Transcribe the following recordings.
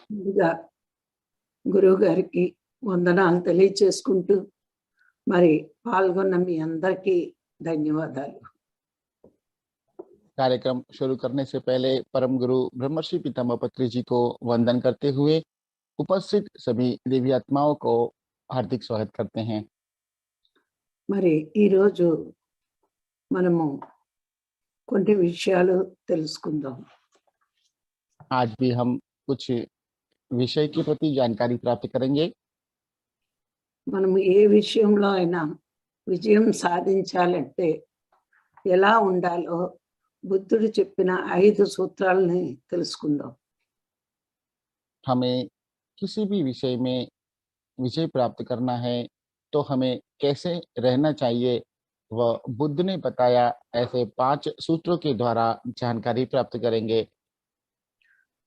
ముందుగా గురువు గారికి వందనాలు తెలియచేసుకుంటూ మరి పాల్గొన్న మీ అందరికీ ధన్యవాదాలు. कार्यक्रम शुरू करने से पहले परम गुरु ब्रह्मर्षि पितामह पत्री जी को वंदन करते हुए उपस्थित सभी देवी आत्माओं को हार्दिक स्वागत करते हैं। మరి ఈరోజు మనము కొన్ని విషయాలు తెలుసుకుందాం. आज भी हम कुछ विषय के प्रति जानकारी प्राप्त करेंगे। మనము ఏ విషయంలో అయినా విజయం సాధించాలంటే ఎలా ఉండాలో బుద్ధుడు చెప్పిన 5 సూత్రాలని తెలుసుకుందాం. हमें किसी भी विषय में विजय प्राप्त करना है तो हमें कैसे रहना चाहिए, वह बुद्ध ने बताया ऐसे 5 सूत्रों के द्वारा जानकारी प्राप्त करेंगे।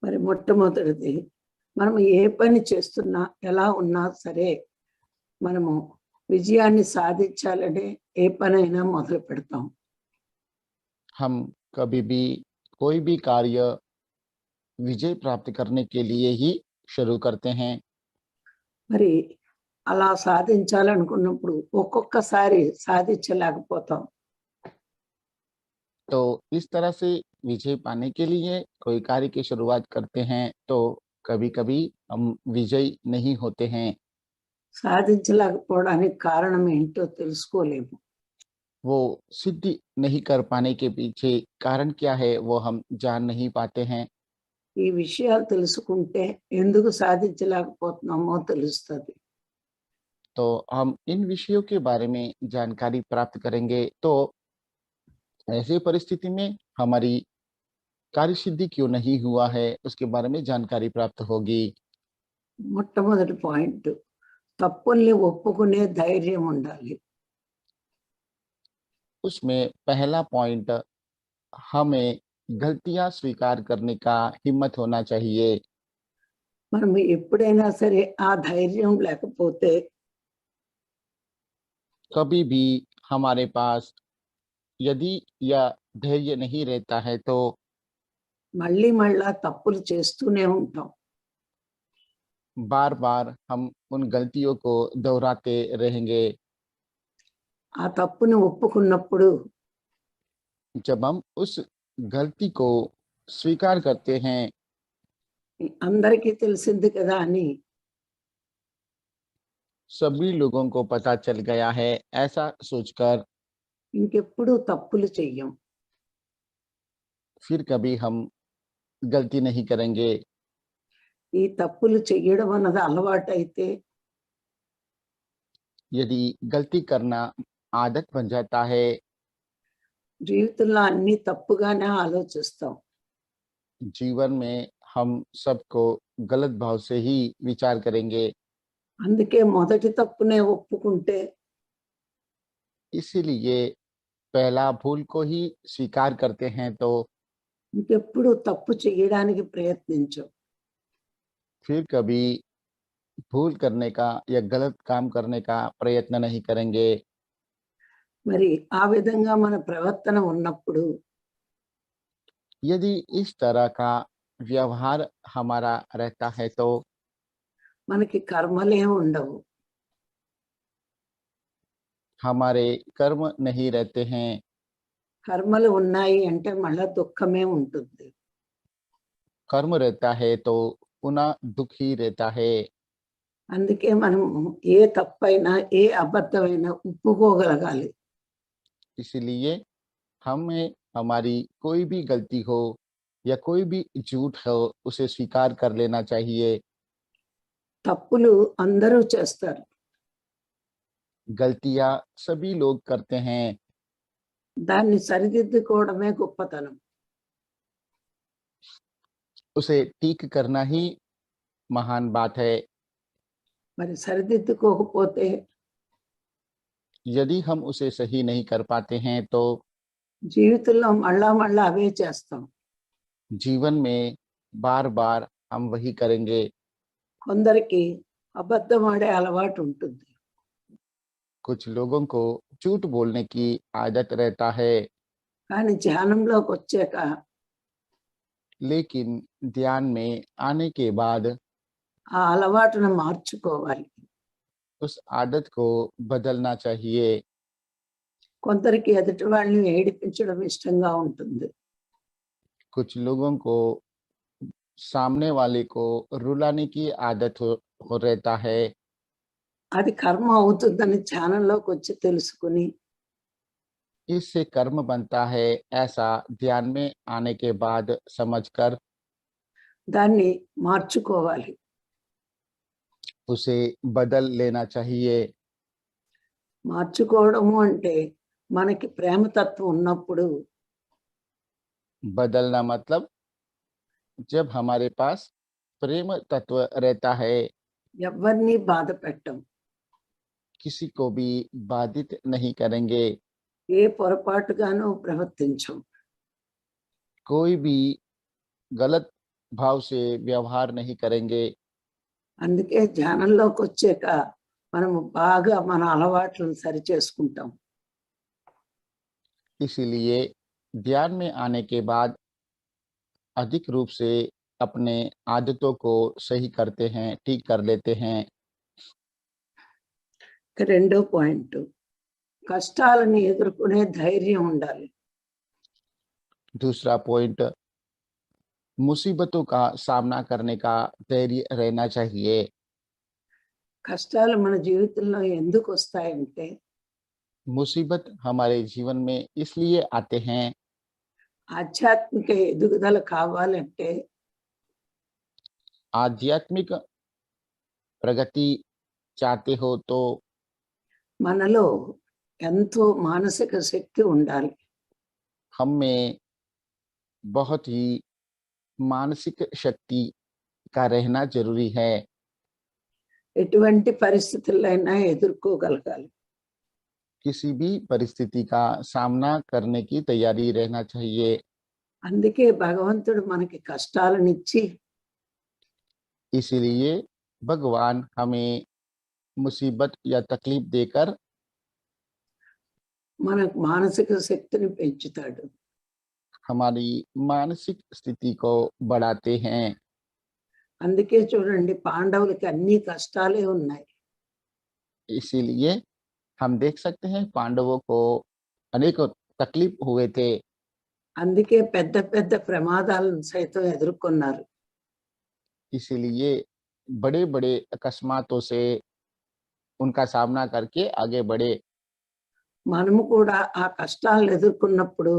మరి మొట్టమొదటిది, మనము ఏ పని చేస్తున్నా ఎలా ఉన్నా సరే మనము విజయాన్ని సాధించాలని ఏ పనైనా మొదలు పెడతాం. हम कभी भी कोई भी कार्य विजय प्राप्त करने के लिए ही शुरू करते हैं। మరి అలా సాధించాలనుకున్నప్పుడు ఒక్కొక్కసారి సాధించలేకపోతాం. तो इस तरह से विजय पाने के लिए कोई कार्य की शुरुआत करते हैं तो कभी-कभी हम विजयी नहीं होते हैं। సాధించలేకపోవడానికి కారణం ఏంటో తెలుసుకోలేము. वो सिद्धि नहीं कर पाने के पीछे कारण क्या है वो हम जान नहीं पाते हैं। ఈ విషయాలు తెలుసుకుంటే ఎందుకు సాధించలేకపోతున్నామో తెలుస్తుంది. तो हम इन विषयों के बारे में जानकारी प्राप्त करेंगे तो ऐसे परिस्थिति में हमारी कार्य सिद्धि क्यों नहीं हुआ है उसके बारे में जानकारी प्राप्त होगी। మొట్టమొదటి పాయింట్, తప్పుల్ని ఒప్పుకునే ధైర్యం ఉండాలి. उसमें पहला पॉइंट, हमें गलतियां स्वीकार करने का हिम्मत होना चाहिए। మనం ఎప్పుడైనా సరే ఆ ధైర్యం లేకపోతే कभी भी हमारे पास यदि यह धैर्य नहीं रहता है तो మళ్ళీ మళ్ళా తప్పులు చేస్తూనే ఉంటాం. बार बार हम उन गलतियों को दोहराते रहेंगे। ఆ తప్పుని ఒప్పుకున్నప్పుడు जब हम उस गलती को स्वीकार करते हैं, అందరికీ తెలిసింది కదా అని सभी लोगों को पता चल गया है ऐसा सोचकर ఇంకెప్పుడు తప్పులు చెయ్యం. फिर कभी हम गलती नहीं करेंगे। ఈ తప్పులు చెయ్యడం అన్నది అలవాటైతే यदि गलती करना आदत बन जाता है, జీవితంలో అన్ని తప్పుగానే ఆలోచిస్తాం. जीवन में हम सबको गलत भाव से ही विचार करेंगे। అందుకే మొదటి తప్పునే ఒప్పుకుంటే इसीलिए पहला भूल को ही स्वीकार करते हैं तो ఇంకెప్పుడు తప్పు చెయ్యడానికి ప్రయత్నించం. फिर कभी भूल करने का या गलत काम करने का प्रयत्न नहीं करेंगे। మరి ఆ విధంగా మన ప్రవర్తన ఉన్నప్పుడు यदि इस तरह का व्यवहार हमारा रहता है तो మనకి కర్మలే ఉండవు. हमारे कर्म नहीं रहते हैं। కర్మలు ఉన్నాయి అంటే మళ్ళా దుఃఖమే ఉంటుంది. कर्म रहता है तो पुनः दुख ही रहता है। అందుకే మనం ఏ తప్పైనా ఏ అబద్ధమైనా ఒప్పుకోగలగాలి. इसलिए हमें हमारी कोई भी गलती हो या कोई भी झूठ हो उसे स्वीकार कर लेना चाहिए। తప్పులు అందరూ చేస్తారు. गलतियां सभी लोग करते हैं, దాన్ని సరిదిద్దుకోవడమే గొప్పతనం. उसे ठीक करना ही महान बात है। మరి సరిదిద్దుకోకపోతే यदि हम उसे सही नहीं कर पाते हैं तो జీవితంలో మళ్ళా మళ్ళా అవే చేస్తాం. जीवन में बार बार हम वही करेंगे। కొందరికి అబద్ధం ఆడే అలవాటు ఉంటుంది. कुछ लोगों को झूठ बोलने की आदत रहता है, కానీ ధ్యానంలోకి వచ్చాక लेकिन ध्यान में आने के बाद ఆ అలవాటును మార్చుకోవాలి. उस आदत को बदलना चाहिए। కొందరికి ఎదుటి వాళ్ళని ఏడిపించడం ఇష్టంగా ఉంటుంది. कुछ लोगों को सामने वाले को रुलाने की आदत हो रहता है। అది కర్మ అవుతుందని ధ్యానంలోకి వచ్చి తెలుసుకుని इससे कर्म बनता है, ऐसा ध्यान में आने के बाद समझकर దాన్ని మార్చుకోవాలి. उसे बदल लेना चाहिए। మార్చుకోవడము అంటే మనకి ప్రేమతత్వం ఉన్నప్పుడు बदलना मतलब जब हमारे पास प्रेम तत्व रहता है, ఎవరిని బాధ పెట్టం. किसी को भी बाधित नहीं करेंगे, ఏ పొరపాటుగానూ ప్రవర్తించం. कोई भी गलत भाव से व्यवहार नहीं करेंगे। అందుకే ధ్యానంలోకి వచ్చాక మనము బాగా మన అలవాట్లను సరిచేసుకుంటాం. इसीलिए ध्यान में आने के बाद अधिक रूप से अपने आदतों को सही करते हैं, ठीक कर लेते हैं। ఇక రెండో పాయింట్, కష్టాలను ఎదుర్కొనే ధైర్యం ఉండాలి. दूसरा पॉइंट, मुसीबतों का सामना करने का धैर्य रहना चाहिए। కష్టాలు మన జీవితంలో ఎందుకు వస్తాయంటే मुसीबत हमारे जीवन में इसलिए आते हैं, ఆధ్యాత్మిక ఎదుగుదల కావాలంటే आध्यात्मिक प्रगति चाहते हो तो మనలో ఎంతో మానసిక శక్తి ఉండాలి. हम में बहुत ही मानसिक शक्ति का रहना जरूरी है। ఎటువంటి పరిస్థితులైనా ఎదుర్కోగలగాలి. किसी भी परिस्थिति का सामना करने की तैयारी रहना चाहिए। అందుకే భగవంతుడు మనకి కష్టాలనిచ్చి इसीलिए भगवान हमें मुसीबत या तकलीफ देकर మనకు మానసిక శక్తిని పెంచుతాడు. हमारी मानसिक स्थिति को बढ़ाते हैं। అందుకే చూడండి పాండవులకి అన్ని కష్టాలే ఉన్నాయి. इसीलिए हम देख सकते हैं पांडवों को अनेक तकलीफ हुए थे, అందుకే పెద్ద పెద్ద ప్రమాదాలను సైతం ఎదుర్కొన్నారు. इसीलिए बड़े बड़े अकस्मातों से उनका सामना करके आगे बढ़े। మనము కూడా ఆ కష్టాలను ఎదుర్కొన్నప్పుడు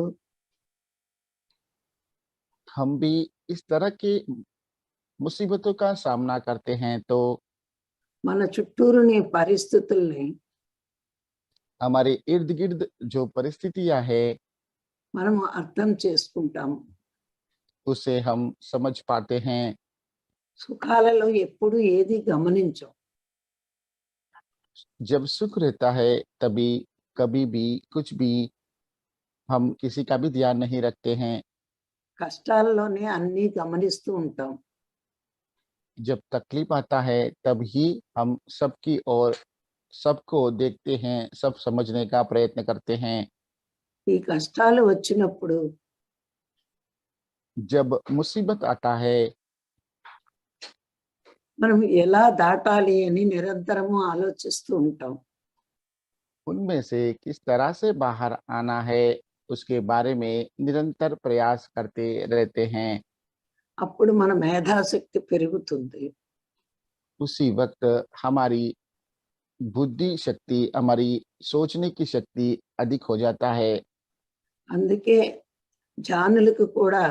हम भी इस तरह के मुसीबतों का सामना करते हैं तो మన చుట్టూరుని పరిస్థితుల్ని हमारे इर्द गिर्द जो परिस्थितियां है మనము అర్థం చేసుకుంటాము. उसे हम समझ पाते हैं। సుఖాలలో ఎప్పుడు ఏది గమనించం. जब सुख रहता है तभी कभी भी कुछ भी हम किसी का भी ध्यान नहीं रखते हैं। కష్టాల్లోనే అన్నీ గమనిస్తూ ఉంటాం. जब तकलीफ आता है तब ही हम सबकी ओर सबको देखते हैं, सब समझने का प्रयत्न करते हैं। ఈ కష్టాలు వచ్చినప్పుడు जब मुसीबत आता है మనం ఎలా దాటాలి అని నిరంతరము ఆలోచిస్తూ ఉంటాం. उनमें से किस तरह से बाहर आना है उसके बारे में निरंतर प्रयास करते रहते हैं। అప్పుడు మన మేధాశక్తి పెరుగుతుంది. उसी वक्त हमारी बुद्धि शक्ति, हमारी सोचने की शक्ति अधिक हो जाता है। అందుకే జ్ఞానులకు కూడా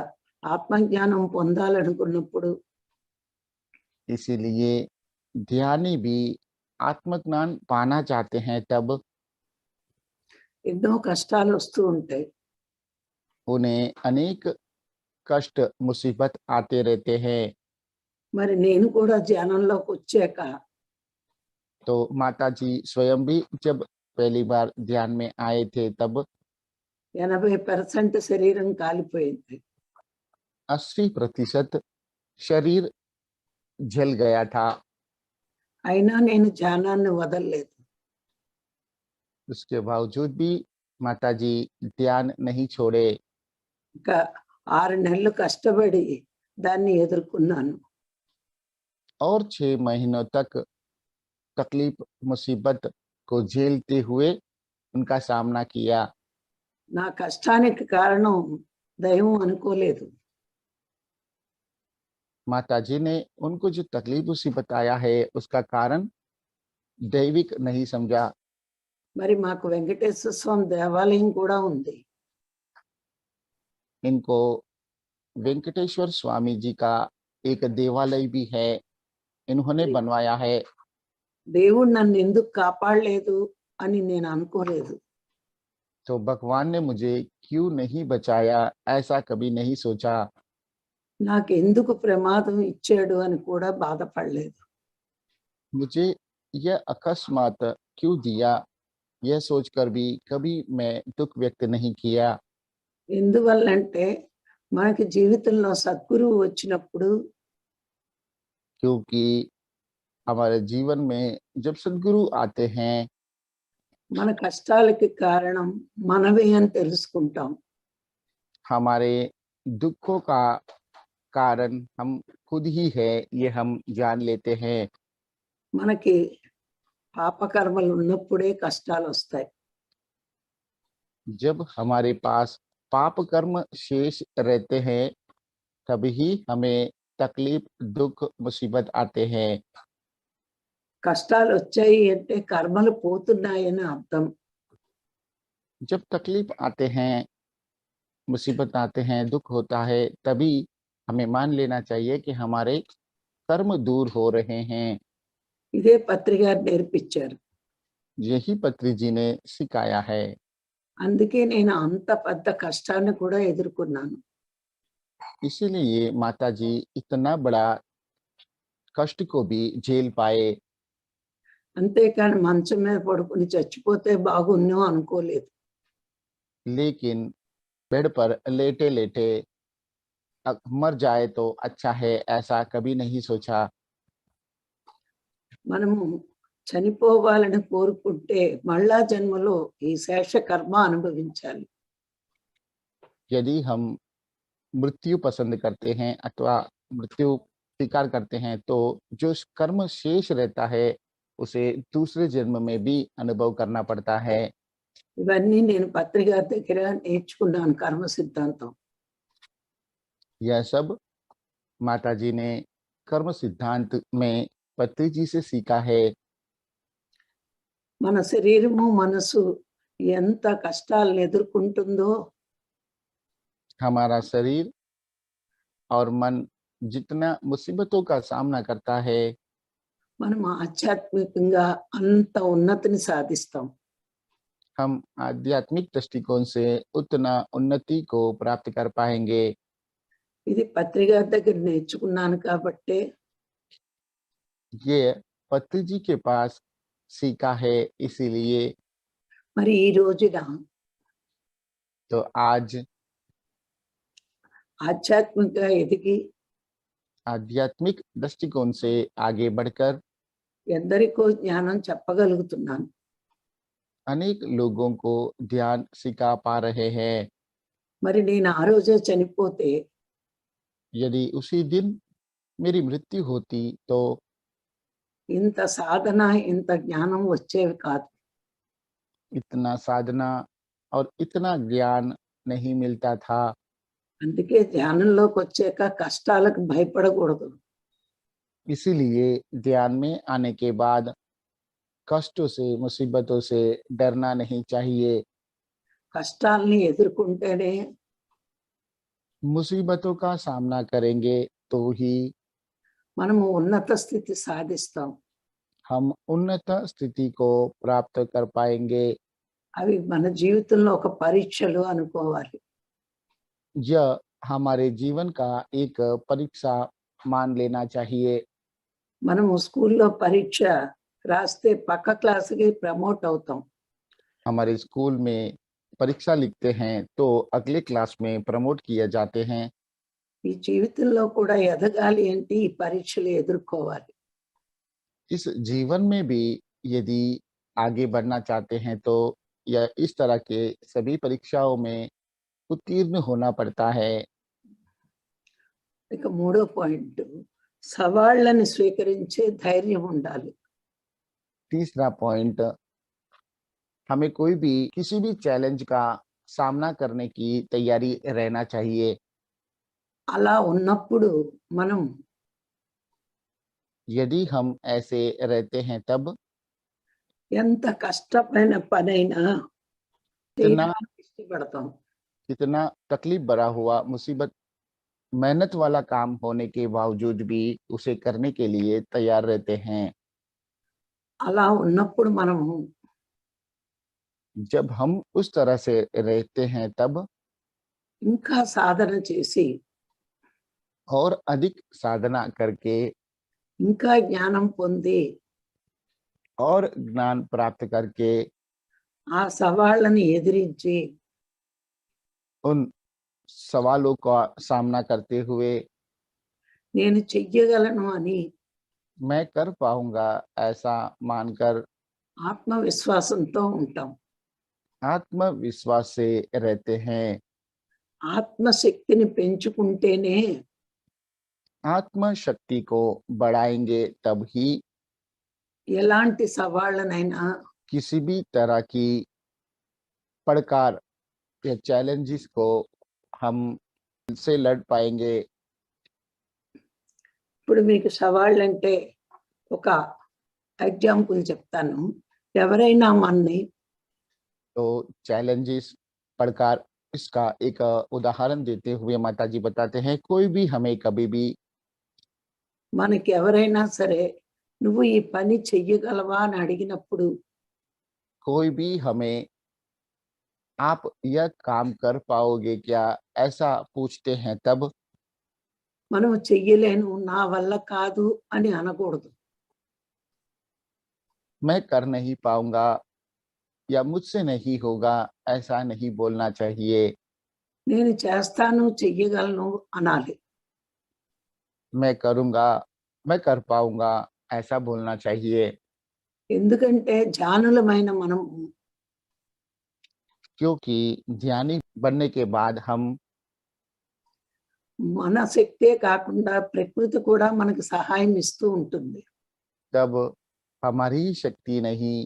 ఆత్మజ్ఞానం పొందాలనుకున్నప్పుడు इसीलिए ध्यानी भी आत्मज्ञान पाना चाहते हैं तब ఎన్నో కష్టాలు వస్తూ ఉంటాయి. उन्हें अनेक कष्ट मुसीबत आते रहते हैं। మరి నేను కూడా ధ్యానంలోకి వచ్చాక तो माता जी स्वयं भी जब पहली बार ध्यान में आए थे तब 80% శరీరం కాలిపోయింది. 80% शरीर जल गया था। అయినా నేను ధ్యానాన్ని వదలలేదు. उसके बावजूद भी माता जी ध्यान नहीं छोड़े। ఇంకా 6 నెలలు కష్టపడి దాన్ని ఎదుర్కొన్నాను. और 6 महीनों तक तकलीफ मुसीबत को झेलते हुए उनका सामना किया। నా కష్టానికి కారణం దైవం అనుకోలేదు. माताजी ने उनको जो तकलीफ मुसीबत आया है उसका कारण दैविक नहीं समझा। మరి మాకు వెంకటేశ్వర స్వామి దేవాలయం కూడా ఉంది. इनको वेंकटेश्वर स्वामी जी का एक देवालय भी है, इन्होंने మరి बनवाया है। దేవుడు నన్ను ఎందుకు కాపాడలేదు అని నేను అనుకోలేదు. तो भगवान ने मुझे क्यों नहीं बचाया, ऐसा कभी नहीं सोचा। నాకు ఎందుకు ప్రమాదం ఇచ్చాడు అని కూడా బాధపడలేదు. मुझे यह अकस्मात क्यों दिया, यह सोचकर भी कभी मैं दुख व्यक्त नहीं किया। ఎందువల్లంటే మనకి జీవితంలో సద్గురువు వచ్చినప్పుడు क्योंकि हमारे जीवन में जब सद्गुरु आते हैं మన కష్టాలకి కారణం మనమే అని తెలుసుకుంటాం. हमारे दुखों का कारण हम खुद ही है, ये हम जान लेते हैं। మనకి పాపకర్మలు ఉన్నప్పుడే కష్టాలు వస్తాయి. जब हमारे पास पाप कर्म शेष रहते हैं तभी हमें तकलीफ दुख मुसीबत आते हैं। కష్టాలు వచ్చాయి అంటే కర్మలు పోతున్నాయని అర్థం. जब तकलीफ आते हैं, मुसीबत आते हैं, दुख होता है, तभी हमें मान लेना चाहिए कि हमारे कर्म दूर हो रहे हैं। ఇదే పత్రి గారు నేర్పించారు. यही पत्री जी ने सिखाया है। అందుకే నేను అంత పెద్ద కష్టాన్ని కూడా ఎదుర్కొన్నాను. इसीलिए माता जी इतना बड़ा कष्ट को भी झेल पाए। అంతేకాని మంచం మీద పడుకుని చచ్చిపోతే బాగున్ను అనుకోలేదు. लेकिन बेड पर लेटे लेटे मर जाए तो अच्छा है, ऐसा कभी नहीं सोचा। మనము చనిపోవాలని కోరుకుంటే మళ్ళా జన్మలో ఈ శేష కర్మ అనుభవించాలి. यदि हम मृत्यु पसंद करते हैं अथवा मृत्यु स्वीकार करते हैं तो जो कर्म शेष रहता है उसे दूसरे जन्म में भी अनुभव करना पड़ता है। ఇవన్నీ నేను పత్రి గారి దగ్గర నేర్చుకున్నాను కర్మ సిద్ధాంతం. यह सब माता जी ने कर्म सिद्धांत में पत्री जी से सीखा है। మన శరీరము మనసు ఎంత కష్టాలను ఎదుర్కొంటుందో हमारा शरीर और मन जितना मुसीबतों का सामना करता है, మనం ఆధ్యాత్మికంగా అంత ఉన్నతిని సాధిస్తాం. हम आध्यात्मिक दृष्टिकोण से उतना उन्नति को प्राप्त कर पाएंगे। ఇది పత్రి గారి దగ్గర నేర్చుకున్నాను కాబట్టే ये पत्री जी के पास सीखा है, इसीलिए మరి ఈ రోజున तो आज ఆధ్యాత్మికంగా ఎదిగి आध्यात्मिक दृष्टिकोण से आगे बढ़कर ఎందరికో జ్ఞానం చెప్పగలుగుతున్నాను. अनेक लोगों को ध्यान सिखा पा रहे हैं। మరి నేను ఆ రోజే చనిపోతే यदि उसी दिन मेरी मृत्यु होती तो ఇంత సాధన ఇంత జ్ఞానం వచ్చేవి కాదు. इतना साधना और इतना ज्ञान नहीं मिलता था। అందుకే ధ్యానంలోకి వచ్చాక కష్టాలకు భయపడకూడదు. इसीलिए ध्यान में आने के बाद कष्टों से मुसीबतों से डरना नहीं चाहिए। కష్టాలని ఎదుర్కొంటేనే मुसीबतों का सामना करेंगे तो ही మనము ఉన్నత స్థితి సాధిస్తాం. हम उन्नत स्थिति को प्राप्त कर पाएंगे। అవి మన జీవితంలో ఒక పరీక్షలు అనుకోవాలి. यह हमारे जीवन का एक परीक्षा मान लेना चाहिए। మనము స్కూల్లో పరీక్ష రాస్తే పక్క క్లాసుకి ప్రమోట్ అవుతాం. हमारे स्कूल में परीक्षा लिखते हैं तो अगले क्लास में प्रमोट किए जाते हैं। ఈ జీవితంలో కూడా ఎదగాలి అంటే ఈ పరీక్షలు ఎదుర్కోవాలి. इस जीवन में भी यदि आगे बढ़ना चाहते हैं तो यह इस तरह के सभी परीक्षाओं में उत्तीर्ण होना पड़ता है। ఇక మూడో పాయింట్ సవాళ్ళని స్వీకరించే ధైర్యం ఉండాలి. तीसरा पॉइंट, हमें कोई भी किसी भी चैलेंज का सामना करने की तैयारी रहना चाहिए। అలా ఉన్నప్పుడు మనం यदि हम ऐसे रहते हैं तब ఎంత కష్టమైన పనైనా कितना చేయడానికి ఇష్టపడతాం. कितना तकलीफ भरा हुआ मुसीबत मेहनत वाला काम होने के बावजूद भी उसे करने के लिए तैयार रहते हैं। అలా ఉన్నప్పుడు మనము जब हम उस तरह से रहते हैं तब ఇంకా సాధన చేసి और अधिक साधना करके ఇంకా జ్ఞానం పొంది और ज्ञान प्राप्त करके ఆ సవాళ్ళని ఎదిరించి उन सवालों का सामना करते हुए నేను చెయ్యగలను అని मैं कर पाऊंगा ऐसा मानकर ఆత్మవిశ్వాసంతో ఉంటాం. आत्मविश्वास से रहते हैं। ఆత్మశక్తిని పెంచుకుంటేనే आत्मशक्ति को बढ़ाएंगे तब ही ఎలాంటి సవాళ్ళనైనా किसी भी तरह की पड़कार या चैलेंजेस को हम से लड़ पाएंगे। ఇప్పుడు మీకు సవాళ్ళంటే ఒక ఎగ్జాంపుల్ చెప్తాను. ఎవరైనా మనని तो चैलेंजेस पड़कार इसका एक उदाहरण देते हुए माताजी बताते हैं, कोई भी हमें कभी भी మనకి ఎవరైనా సరే నువ్వు ఈ పని చెయ్యగలవా అని అడిగినప్పుడు कोई भी हमें आप यह काम कर पाओगे क्या ऐसा पूछते हैं तब మనం చెయ్యలేను, నా వల్ల కాదు అని అనకూడదు. मैं कर नहीं पाऊंगा या मुझसे नहीं होगा ऐसा नहीं बोलना चाहिए। నేను చేస్తాను, చెయ్యగలను అనాలి. मैं करूंगा, मैं कर पाऊंगा ऐसा बोलना चाहिए। ఎందుకంటే జ్ఞానులమైన మనం क्योंकि ध्यानी बनने के बाद हम మన శక్తే కాకుండా ప్రకృతి కూడా మనకు సహాయం ఇస్తూ ఉంటుంది. तब हमारी शक्ति नहीं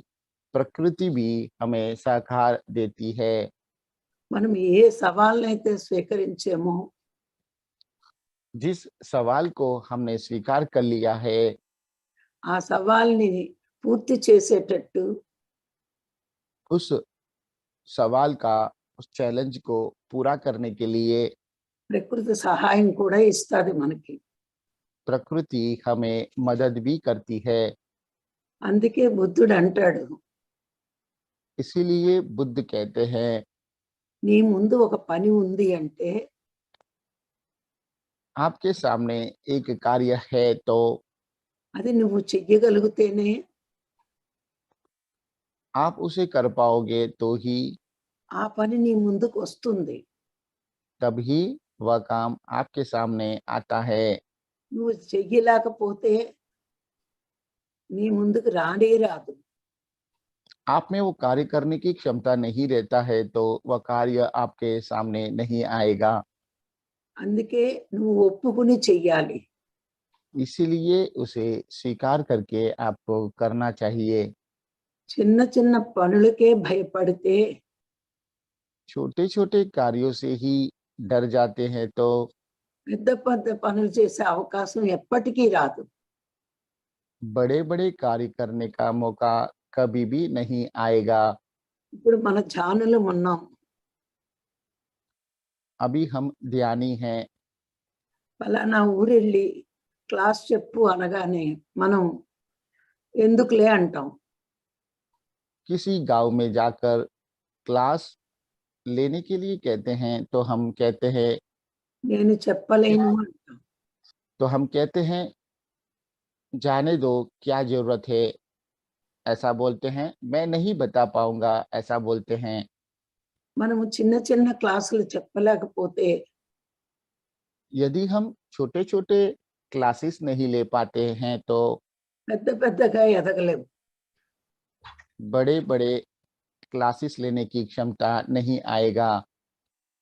प्रकृति भी हमें सहकार देती है। మనం ఏ సవాళ్ళనైతే స్వీకరించామో जिस सवाल को हमने स्वीकार कर लिया है ఆ సవాల్ని పూర్తి చేసేటట్టు उस सवाल का उस चैलेंज को पूरा करने के लिए ప్రకృతి సహాయం కూడా ఇస్తది మనకి. प्रकृति हमें मदद भी करती है। అందుకే బుద్ధుడు అంటాడు, इसीलिए बुद्ध कहते हैं నీ ముందు ఒక పని ఉంది అంటే आपके सामने एक कार्य है तो అది నువ్వు చెయ్యగలిగితేనే आप उसे कर पाओगे तो ही ఆ పని నీ ముందుకు వస్తుంది. तभी वह काम आपके सामने आता है। నువ్వు చెయ్యలేకపోతే నీ ముందుకు రానే రాదు. आप में वो कार्य करने की क्षमता नहीं रहता है तो वह कार्य आपके सामने नहीं आएगा। అందుకే నువ్వు ఒప్పుకుని చెయ్యాలి. इसीलिए उसे स्वीकार करके आपको करना चाहिए। చిన్న చిన్న పనులకే భయపడితే छोटे छोटे कार्यों से ही डर जाते हैं तो పెద్ద పెద్ద పనులు చేసే అవకాశం ఎప్పటికీ రాదు. बड़े बड़े कार्य करने का मौका कभी भी नहीं आएगा। ఇప్పుడు మన ధ్యానులు ఉన్నాం. अभी हम ध्यानी हैं। పలానా ఊరెళ్ళి క్లాస్ చెప్పు అనగానే మనం ఎందుకులే అంటాం. किसी गांव में जाकर क्लास लेने के लिए कहते हैं तो हम कहते हैं నేను చెప్పలేను అంటాం. तो हम कहते हैं जाने दो क्या जरूरत है ऐसा बोलते हैं, मैं नहीं बता पाऊंगा ऐसा बोलते हैं। మనము చిన్న చిన్న క్లాసులు చెప్పలేకపోతే यदि हम छोटे छोटे क्लासेस नहीं ले पाते हैं तो పెద్ద పెద్దగా ఎదగలేము. बड़े बड़े क्लासेस लेने की क्षमता नहीं आएगा।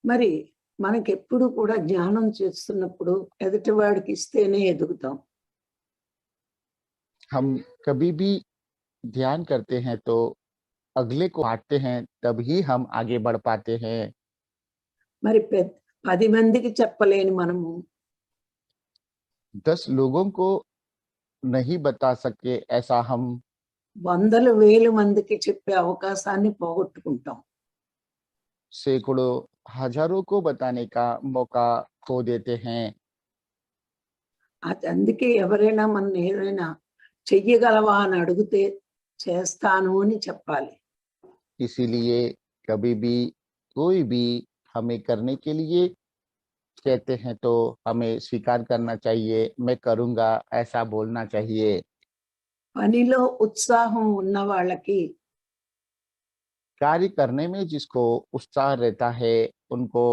మరి మనకెప్పుడు కూడా జ్ఞానం చేస్తున్నప్పుడు ఎదుటివాడికి ఇస్తేనే ఎదుగుతాం. हम कभी भी ध्यान करते हैं तो अगले को बाँटते हैं, तभी हम आगे बढ़ पाते हैं। మరి 10 మందికి చెప్పలేని మనము 10 लोगों को नहीं बता सके ऐसा हम వందల వేల మందికి చెప్పే అవకాశాన్ని పోగొట్టుకుంటాం. सैकड़ों, हज़ारों को बताने का मौका खो देते हैं। అందుకే ఎవరైనా మనల్ని ఏదైనా చెయ్యగలవా అని అడిగితే చేస్తాను అని చెప్పాలి. इसीलिए कभी भी कोई भी हमें करने के लिए कहते हैं तो हमें स्वीकार करना चाहिए, मैं करूँगा ऐसा बोलना चाहिए। పనిలో ఉత్సాహం ఉన్న వాళ్ళకి कार्य करने में जिसको उत्साह रहता है, उनको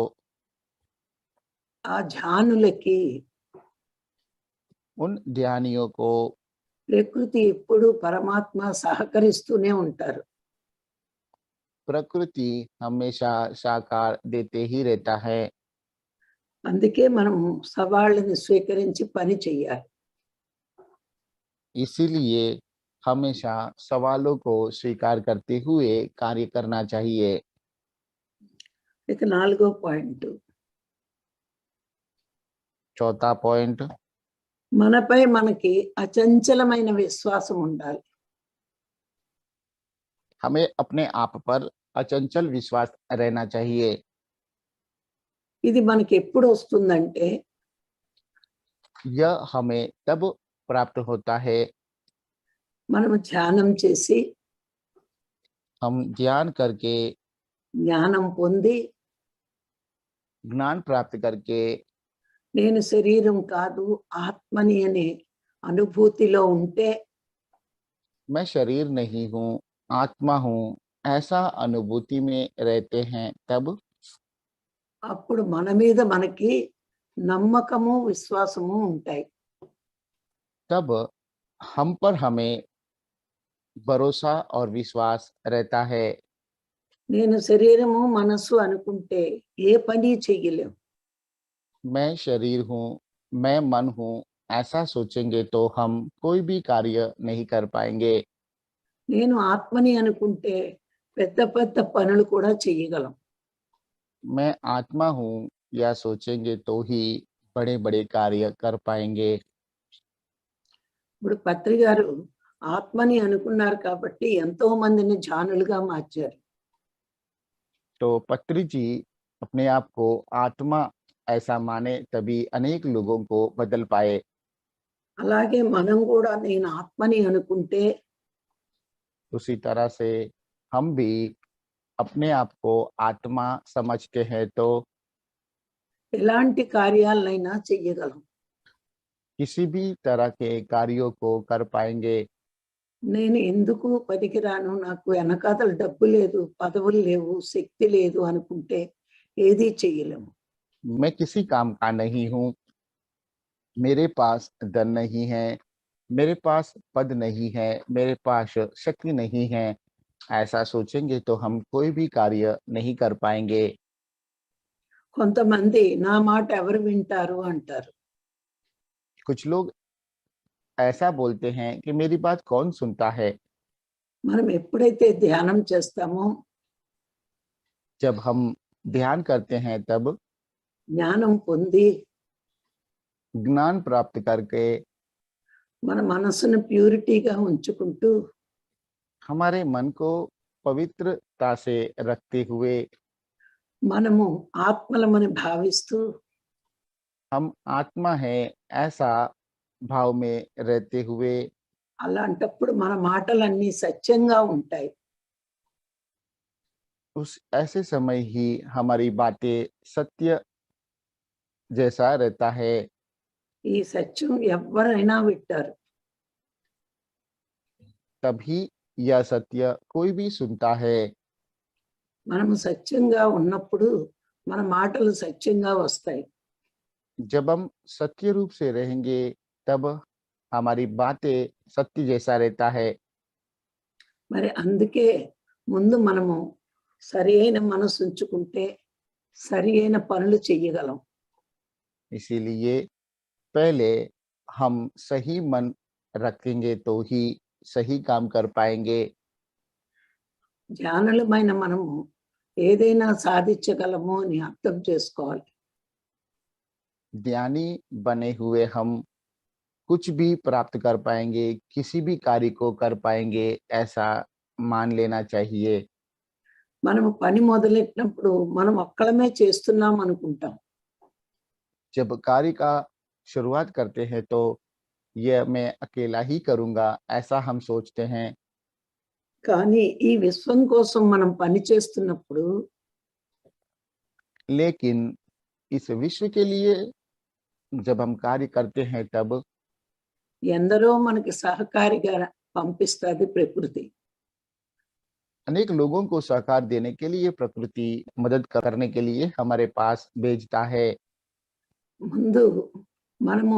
ఆ ధ్యానులకి उन ध्यानियों को ప్రకృతి ఎప్పుడు పరమాత్మ సహకరిస్తూనే ఉంటారు. प्रकृति हमेशा साकार देते ही रहता है। అందుకే మనం సవాళ్ళని స్వీకరించి పని చెయ్యాలి. इसीलिए हमेशा सवालों को स्वीकार करते हुए कार्य करना चाहिए। ఇక 4వ పాయింట్ चौथा पॉइंट, మనపై మనకి అచంచలమైన విశ్వాసం ఉండాలి. हमें अपने आप पर अचंचल विश्वास रहना चाहिए। ఇది మనకి ఎప్పుడు వస్తుందంటే यह हमें तब प्राप्त होता है మనం ధ్యానం చేసి हम ध्यान करके, జ్ఞానం పొంది ज्ञान प्राप्त करके, నేను శరీరం కాదు ఆత్మని అనే అనుభూతిలో ఉంటే मैं शरीर नहीं हूँ, आत्मा हूँ, ऐसा अनुभूति में रहते हैं, तब అప్పుడు మన మీద మనకి నమ్మకము విశ్వాసము ఉంటాయి. तब हम पर हमें भरोसा और विश्वास रहता है। నేను శరీరము మనస్సు అనుకుంటే ఏ పని చెయ్యలేం. मैं शरीर हूँ, मैं मन हूँ, ऐसा सोचेंगे तो हम कोई भी कार्य नहीं कर पाएंगे। నేను ఆత్మని అనుకుంటే పెద్ద పెద్ద పనులు కూడా చెయ్యగలం. मैं आत्मा हूँ या सोचेंगे तो ही बड़े-बड़े कार्य कर पाएंगे। ఇప్పుడు పత్రి గారు ఆత్మని అనుకున్నారు కాబట్టి ఎంతో మందిని ధ్యానులుగా మార్చారు. तो पत्री जी अपने आप को आत्मा ऐसा माने तभी अनेक लोगों को बदल पाए। అలాగే మనం కూడా నేను ఆత్మని అనుకుంటే उसी तरह से हम भी अपने आप को आत्मा समझते हैं तो ఎలాంటి కార్యాలనైనా చెయ్యగలం. किसी भी तरह के कार्यों को कर पाएंगे। నేను ఎందుకు పనికిరాను, నాకు వెనకాతల డబ్బు లేదు, పదవులు లేవు, శక్తి లేదు అనుకుంటే ఏదీ చెయ్యలేము. मैं किसी काम का नहीं हूँ, मेरे पास धन नहीं है, मेरे पास पद नहीं है, मेरे पास शक्ति नहीं है, ऐसा सोचेंगे तो हम कोई भी कार्य नहीं कर पाएंगे। కొంతమంది నా మాట ఎవరు వింటారు అంటారు. कुछ लोग ऐसा बोलते हैं कि मेरी बात कौन सुनता है। మనం ఎప్పుడైతే ధ్యానం చేస్తామో जब हम ध्यान करते हैं तब జ్ఞానం పొంది ज्ञान प्राप्त करके మన మనసును ప్యూరిటీగా ఉంచుకుంటూ हमारे मन को पवित्रता से रखते हुए మనము ఆత్మలమని భావిస్తూ हम आत्मा है ऐसा भाव में रहते हुए అలాంటప్పుడు మన మాటలన్నీ సత్యంగా ఉంటాయి. उस ऐसे समय ही हमारी बातें सत्य जैसा रहता है। ఈ సత్యం ఎవరైనా వింటారు. तभी यह सत्य कोई भी सुनता है। మనము సత్యంగా ఉన్నప్పుడు మన మాటలు సత్యంగా వస్తాయి. जब हम सत्य रूप से रहेंगे तब हमारी बातें सत्य जैसा रहता है। మరి అందుకే ముందు మనము సరి అయిన మనసు ఉంచుకుంటే సరి అయిన పనులు చెయ్యగలం. इसीलिए पहले हम सही मन रखेंगे तो ही सही काम कर पाएंगे। జ్ఞానులమైన మనము ఏదైనా సాధించగలము అని అర్థం చేసుకోవాలి. ज्ञानी बने हुए हम कुछ भी प्राप्त कर पाएंगे, किसी भी कार्य को कर पाएंगे, ऐसा मान लेना चाहिए। మనము పని మొదలెట్టినప్పుడు మనం ఒక్కళమే చేస్తున్నాం అనుకుంటాం. जब कार्य का शुरुआत करते हैं तो यह मैं अकेला ही करूँगा, ऐसा हम सोचते हैं। కానీ ఈ విశ్వం కోసం మనం పని చేస్తున్నప్పుడు लेकिन इस विश्व के लिए जब हम कार्य करते हैं तब ఎందరో మనకి సహకారిగా పంపిస్తది ప్రకృతి. अनेक लोगों को सहकार देने के लिए प्रकृति मदद करने के लिए हमारे पास भेजता है। ముందు మనము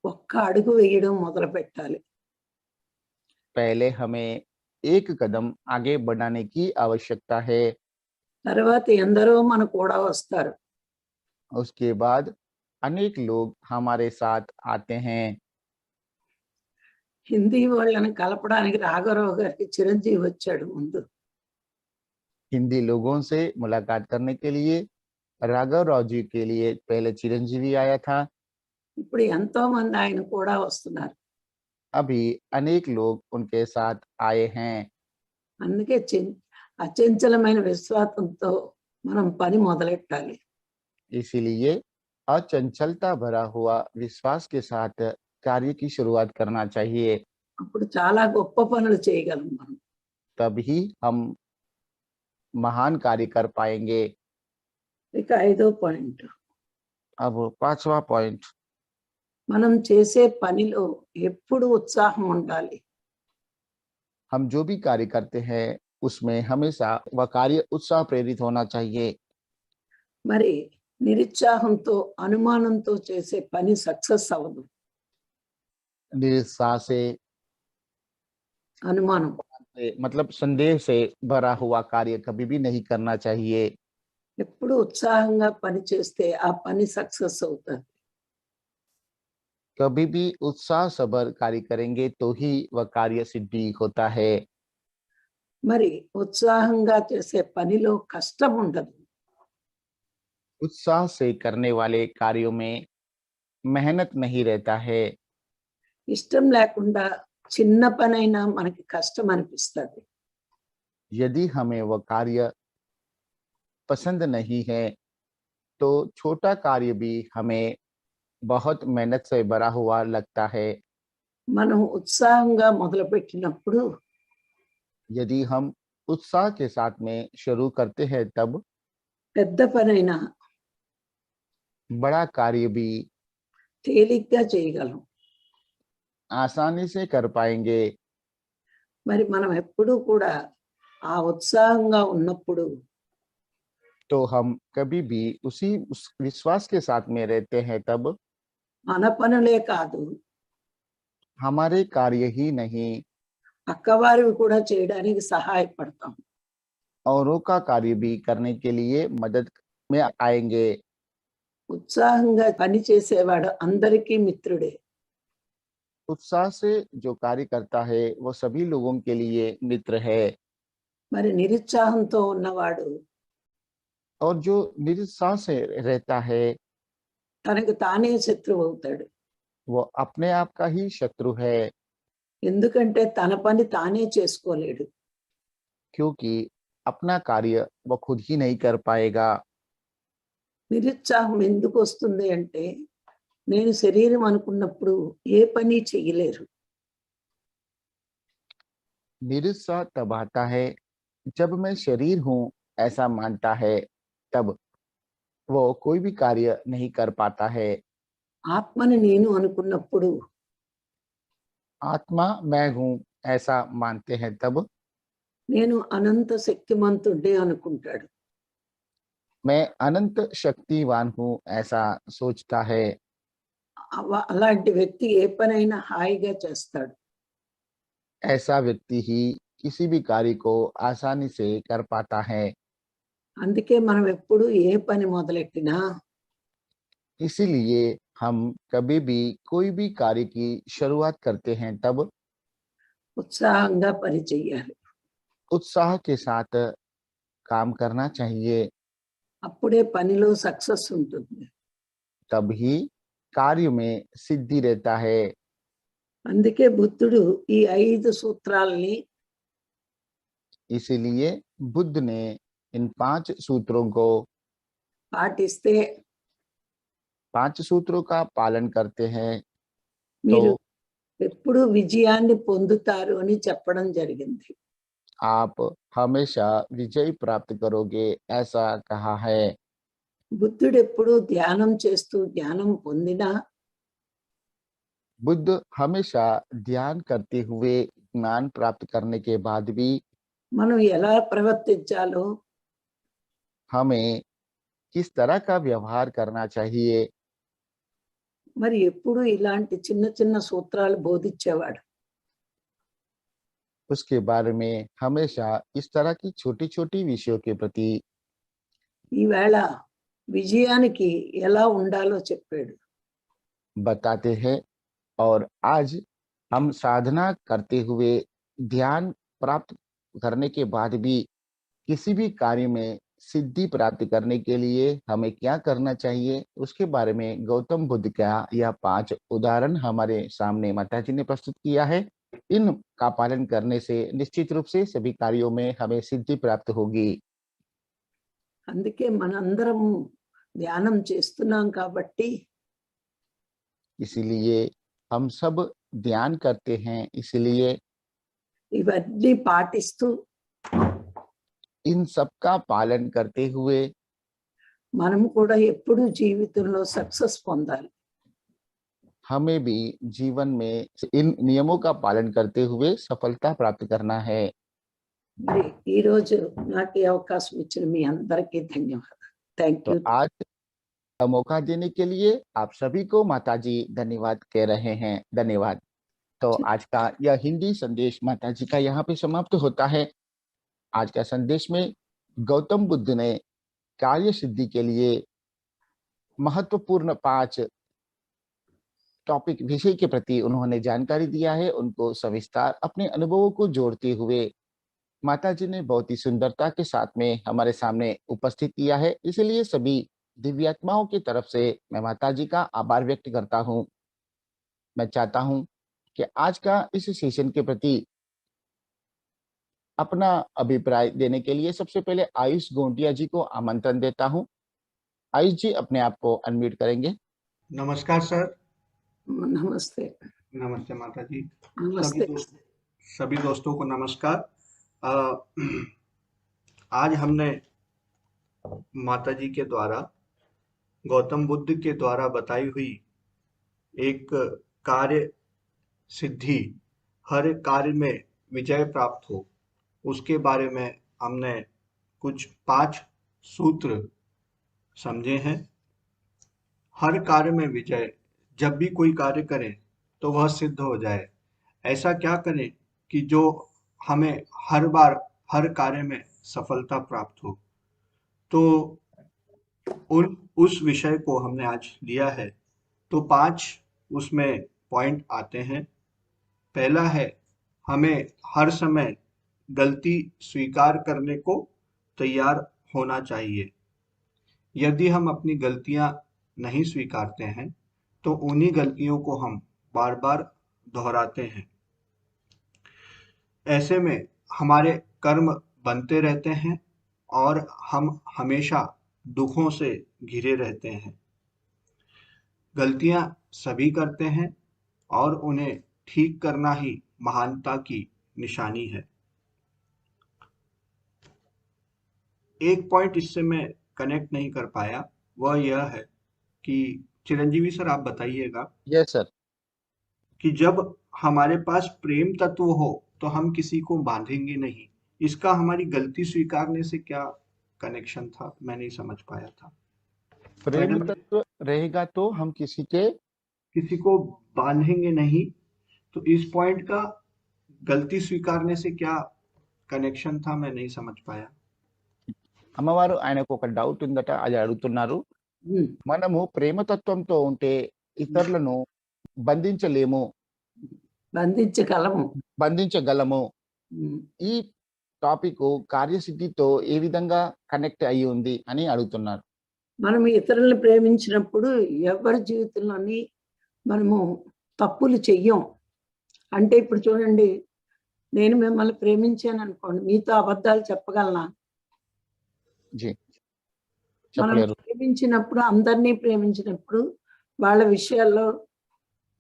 ఒక్క అడుగు వేయడం మొదలుపెట్టాలి. पहले हमें एक कदम आगे बढ़ाने की आवश्यकता है। తర్వాత ఎందరో మన కూడా వస్తారు. उसके बाद अनेक लोग हमारे साथ आते हैं। హిందీ వాళ్ళని కలపడానికి రాఘవరావు గారికి చిరంజీవి వచ్చాడు ముందు. हिंदी लोगों से मुलाकात करने के लिए राघव राव जी के लिए पहले चिरंजीवी आया था। ఇప్పుడు ఎంతో మంది ఆయన కూడా వస్తున్నారు. अभी अनेक लोग उनके साथ आए हैं। అందుకే అచంచలమైన విశ్వాసంతో మనం పని మొదలెట్టాలి. इसीलिए अचंचलता भरा हुआ विश्वास के साथ कार्य की शुरुआत करना चाहिए। అప్పుడు చాలా గొప్ప పనులు చేయగలం మనం. तभी हम महान कार्य कर पाएंगे। ఇక 5వ పాయింట్, अब 5वां पॉइंट, మనం చేసే పనిలో ఎప్పుడు ఉత్సాహం ఉండాలి. हम जो भी कार्य करते हैं उसमें हमेशा वह कार्य उत्साह प्रेरित होना चाहिए। మరి నిరుత్సాహంతో అనుమానంతో చేసే పని సక్సెస్ అవ్వదు. निरुत्साह से అనుమానం मतलब संदेह से भरा हुआ कार्य कभी भी नहीं करना चाहिए। ఎప్పుడు ఉత్సాహంగా పని చేస్తే ఆ పని సక్సెస్ అవుతుంది. कभी भी उत्साह सभर कार्य करेंगे तो ही वह कार्य सिद्धि होता है। మరి ఉత్సాహంగా చేసే పనిలో కష్టం ఉండదు. उत्साह से करने वाले कार्यों में मेहनत नहीं रहता है। ఇష్టం లేకుండా చిన్న పనైనా మనకి కష్టం అనిపిస్తుంది. यदि हमें वह कार्य पसंद नहीं है तो छोटा कार्य भी हमें बहुत मेहनत से भरा हुआ लगता है। మనం ఉత్సాహంగా మొదలుపెట్టినప్పుడు यदि हम उत्साह के साथ में शुरू करते हैं तब పెద్ద పనైనా बड़ा कार्य भी తేలిగ్గా చేయగలం. आसानी से कर पाएंगे। మరి మనం ఎప్పుడూ కూడా ఆ ఉత్సాహంగా ఉన్నప్పుడు तो हम कभी भी उस विश्वास के साथ में रहते हैं तब మన పనులే కాదు हमारे कार्य ही नहीं పక్కవారివి కూడా చేయడానికి సహాయపడతాం. औरों का कार्य भी करने के लिए मदद में आएंगे। ఉత్సాహంగా పని చేసేవాడు అందరికీ మిత్రుడే. उत्साह से जो कार्य करता है वो सभी लोगों के लिए मित्र है। మరి నిరుత్సాహంతో ఉన్నవాడు और जो निरुत्साह से रहता है తనకు తానే శత్రువు అవుతాడు. वो अपने आप का ही शत्रु है। ఎందుకంటే తన పని తానే చేసుకోలేడు. क्योंकि अपना कार्य वो खुद ही नहीं कर पाएगा। నిరుత్సాహం ఎందుకు వస్తుంది అంటే నేను శరీరం అనుకున్నప్పుడు ఏ పని చేయలేరు. निरुत्साह तब आता है जब मैं शरीर हूँ ऐसा मानता है, तब वो कोई भी कार्य नहीं कर पाता है। ఆత్మని నేను అనుకున్నప్పుడు आत्मा मैं हूँ ऐसा मानते हैं तब నేను అనంత శక్తిమంతుడే అనుకుంటాడు. मैं अनंत शक्तिवान हूँ ऐसा सोचता है। అలాంటి వ్యక్తి ఏ పనైనా హాయిగా చేస్తాడు. ऐसा व्यक्ति ही किसी भी कार्य को आसानी से कर पाता है। అందుకే మనం ఎప్పుడు ఏ పని మొదలెట్టినా इसीलिए हम कभी भी कोई भी कार्य की शुरुआत करते हैं तब ఉత్సాహంగా పని చెయ్యాలి. उत्साह के साथ काम करना चाहिए, అప్పుడే పనిలో సక్సెస్ ఉంటుంది. तभी कार्य में सिद्धि रहता है। అందుకే బుద్ధుడు ఈ 5 సూత్రాల్ని इसीलिए बुद्ध ने इन 5 सूत्रों को పాటిస్తే 5 सूत्रों का पालन करते हैं మీరు तो ఎప్పుడు విజయాన్ని పొందుతారు అని చెప్పడం జరిగింది. आप हमेशा विजय प्राप्त करोगे, ऐसा कहा है। బుద్ధుడు ఎప్పుడు ధ్యానం చేస్తూ జ్ఞానం పొందినా बुद्ध हमेशा ध्यान करते हुए ज्ञान प्राप्त करने के बाद भी మనం ఎలా ప్రవర్తించాలో हमें किस तरह का व्यवहार करना चाहिए, మరి ఎప్పుడు ఇలాంటి చిన్న చిన్న సూత్రాలు బోధించేవాడు. उसके बारे में हमेशा इस तरह की छोटी-छोटी विषयों के प्रति ఈవేళ విజయానికి ఎలా ఉండాలో చెప్పాడు. बताते हैं। और आज हम साधना करते हुए ध्यान प्राप्त करने के बाद भी किसी भी कार्य में सिद्धि प्राप्त करने के लिए हमें क्या करना चाहिए, उसके बारे में गौतम बुद्ध का यह 5 उदाहरण हमारे सामने माताजी ने प्रस्तुत किया है। इन का पालन करने से निश्चित रूप से सभी कार्यों में हमें सिद्धि प्राप्त होगी। అందుకే మనందరం ధ్యానం చేస్తున్నాం కాబట్టి इसीलिए हम सब ध्यान करते हैं, इसलिए ఇవన్నీ పాటిస్తూ इन सब का पालन करते हुए మనం కూడా ఎప్పుడూ జీవితంలో సక్సెస్ పొందాలి. हमें भी जीवन में इन नियमों का पालन करते हुए सफलता प्राप्त करना है। మరి ఈ రోజు నాకు ఈ అవకాశం ఇచ్చిన మీ అందరికీ ధన్యవాదాలు. థ్యాంక్ तो యూ. आज का मौका देने के लिए आप सभी को माताजी धन्यवाद कह रहे हैं। धन्यवाद। तो आज का यह हिंदी संदेश माताजी का यहाँ पे समाप्त होता है। आज का संदेश में गौतम बुद्ध ने कार्य सिद्धि के लिए महत्वपूर्ण 5 टॉपिक विषय के प्रति उन्होंने जानकारी दिया है। उनको सविस्तार अपने अनुभवों को जोड़ते हुए माताजी ने बहुत ही सुंदरता के साथ में हमारे सामने उपस्थित किया है। इसलिए सभी दिव्यात्माओं की तरफ से मैं माताजी का आभार व्यक्त करता हूँ। मैं चाहता हूँ कि आज का इस सेशन के प्रति अपना अभिप्राय देने के लिए सबसे पहले आयुष गोंटिया जी को आमंत्रण देता हूँ। आयुष जी अपने आप को अनम्यूट करेंगे। नमस्कार सर। నమస్తే. नमस्ते माता जी। నమస్తే. सभी दोस्तों को नमस्कार। आज हमने माता जी के द्वारा गौतम बुद्ध के द्वारा बताई हुई एक कार्य सिद्धि, हर कार्य में विजय प्राप्त हो, उसके बारे में हमने कुछ 5 सूत्र समझे हैं। हर कार्य में विजय, जब भी कोई कार्य करें तो वह सिद्ध हो जाए। ऐसा क्या करें कि जो हमें हर बार हर कार्य में सफलता प्राप्त हो। तो उस विषय को हमने आज लिया है। तो 5 उसमें पॉइंट आते हैं। पहला है, हमें हर समय गलती स्वीकार करने को तैयार होना चाहिए। यदि हम अपनी गलतियां नहीं स्वीकारते हैं तो उन्हीं गलतियों को हम बार बार दोहराते हैं। ऐसे में हमारे कर्म बनते रहते हैं और हम हमेशा दुखों से घिरे रहते हैं। गलतियां सभी करते हैं और उन्हें ठीक करना ही महानता की निशानी है। एक पॉइंट इससे मैं कनेक्ट नहीं कर पाया, वह यह है कि चिरंजीवी सर आप बताइएगा। Yes sir. कि जब हमारे पास प्रेम तत्व हो तो हम किसी को बांधेंगे नहीं। इसका हमारी गलती स्वीकारने से क्या कनेक्शन था, मैं नहीं समझ पाया था। प्रेम तत्व रहेगा तो हम किसी को बांधेंगे नहीं, तो इस पॉइंट का गलती स्वीकारने से क्या कनेक्शन था, मैं नहीं समझ पाया। అమ్మవారు ఆయనకు ఒక డౌట్ ఉందట, అది అడుగుతున్నారు. మనము ప్రేమతత్వంతో ఉంటే ఇతరులను బంధించలేము, బంధించగలము. బంధించగలము. ఉమ్. ఈ టాపిక్ కార్యసిద్ధితో ఏ విధంగా కనెక్ట్ అయి ఉంది అని అడుగుతున్నారు. మనం ఇతరులను ప్రేమించినప్పుడు ఎవరి జీవితంలోని మనము తప్పులు చెయ్యం. అంటే ఇప్పుడు చూడండి, నేను మిమ్మల్ని ప్రేమించాను అనుకోండి, మీతో అబద్ధాలు చెప్పగలనా? జీ మనం చెప్పలేరు. ప్రేమించినప్పుడు, అందరినీ ప్రేమించినప్పుడు వాళ్ళ విషయాల్లో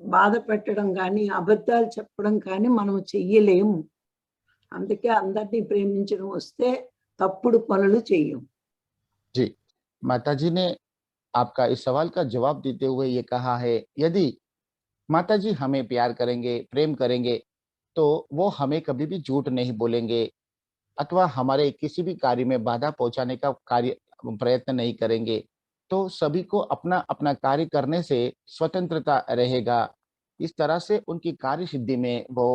బాధ పెట్టడం కానీ, అబద్ధాలు చెప్పడం కానీ మనం చెయ్యలేము. అందుకే అందరినీ ప్రేమించడం వస్తే తప్పుడు పనులు చెయ్యం. जी, माताजी ने आपका इस सवाल का जवाब देते हुए ये कहा है, यदि माताजी हमें प्यार करेंगे, प्रेम करेंगे, तो वो हमें कभी भी झूठ नहीं बोलेंगे अथवा हमारे किसी भी कार्य में बाधा पहुंचाने का प्रयत्न नहीं करेंगे। तो सभी को अपना अपना कार्य करने से स्वतंत्रता रहेगा। इस तरह से उनकी कार्य सिद्धि में वो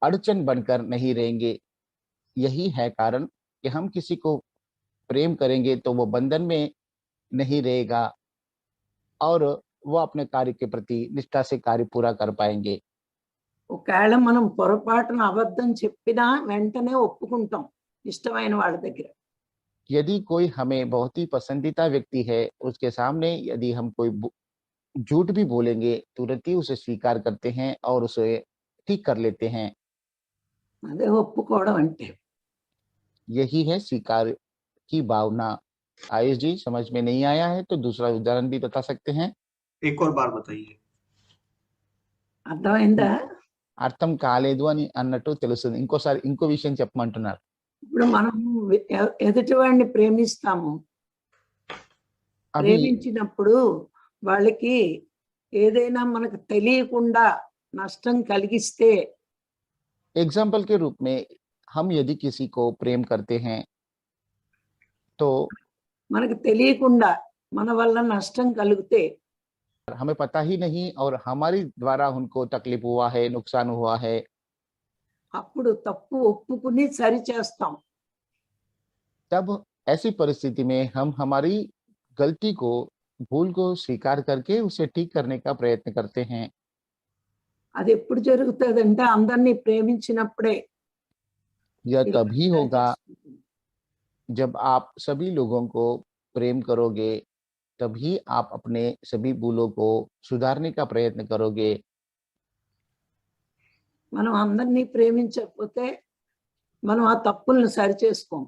अड़चन बनकर नहीं रहेंगे। यही है कारण कि हम किसी को प्रेम करेंगे तो वो बंधन में नहीं रहेगा और वो अपने कार्य के प्रति निष्ठा से कार्य पूरा कर पाएंगे। ఒకవేళ మనం పొరపాటున అబద్ధం చెప్పినా వెంటనే ఒప్పుకుంటాం ఇష్టమైన వాళ్ళ దగ్గర. यदि कोई हमें बहुत ही पसंदीदा व्यक्ति है, उसके सामने यदि हम कोई झूठ भी बोलेंगे, तुरंत ही उसे स्वीकार करते हैं और उसे ठीक कर लेते हैं। అదే ఒప్పుకోవడం అంటే. यही है स्वीकार की भावना। आयुष जी, समझ में नहीं आया है तो दूसरा उदाहरण भी बता सकते हैं। एक और बार बताइए। అర్థమైందా? అర్థం కాలేదు అని అన్నట్టు తెలుస్తుంది. ఇంకోసారి ఇంకో విషయం చెప్పమంటున్నారు. ఇప్పుడు మనం ఎదుటి వాడిని ప్రేమిస్తాము. అవి ప్రేమించినప్పుడు వాళ్ళకి ఏదైనా మనకు తెలియకుండా నష్టం కలిగిస్తే, एग्जाम्पल के रूप में हम यदि किसी को प्रेम करते हैं तो మనకు తెలియకుండా మన వల్ల నష్టం కలిగితే हमें पता ही नहीं और हमारी द्वारा उनको तकलीफ हुआ है, नुकसान हुआ है, అప్పుడు తప్పు ఒప్పుకుని సరి చేస్తాం. तब ऐसी परिस्थिति में हम हमारी गलती को, भूल को स्वीकार करके उसे ठीक करने का प्रयत्न करते हैं। అది ఎప్పుడు జరుగుతుందంటే అందరినీ ప్రేమించినప్పుడే. यह ఇలా तभी సరి होगा చేసుకుంటాం. जब आप सभी लोगों को प्रेम करोगे, तभी आप अपने सभी भूलों को सुधारने का प्रयत्न करोगे। మనం అందరినీ ప్రేమించకపోతే మనం ఆ తప్పుల్ని సరి చేసుకోం.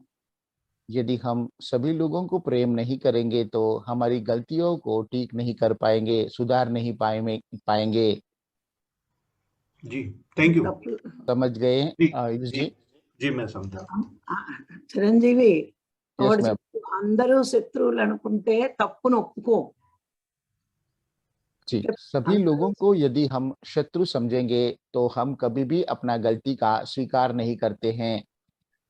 यदि हम सभी लोगों को प्रेम नहीं करेंगे तो हमारी गलतियों को ठीक नहीं कर पाएंगे, सुधार नहीं पाएंगे। जी, थैंक यू। తప్పులు समझ गए जी, आयुष जी, जी? जी, मैं समझा। చిరంజీవి Yes, ఒకటి ma'am. చెప్పు, అందరూ శత్రువులు అనుకుంటే తప్పును ఒప్పుకో. जी, सभी लोगों को यदि हम शत्रु समझेंगे तो हम कभी भी अपना गलती का स्वीकार नहीं करते हैं।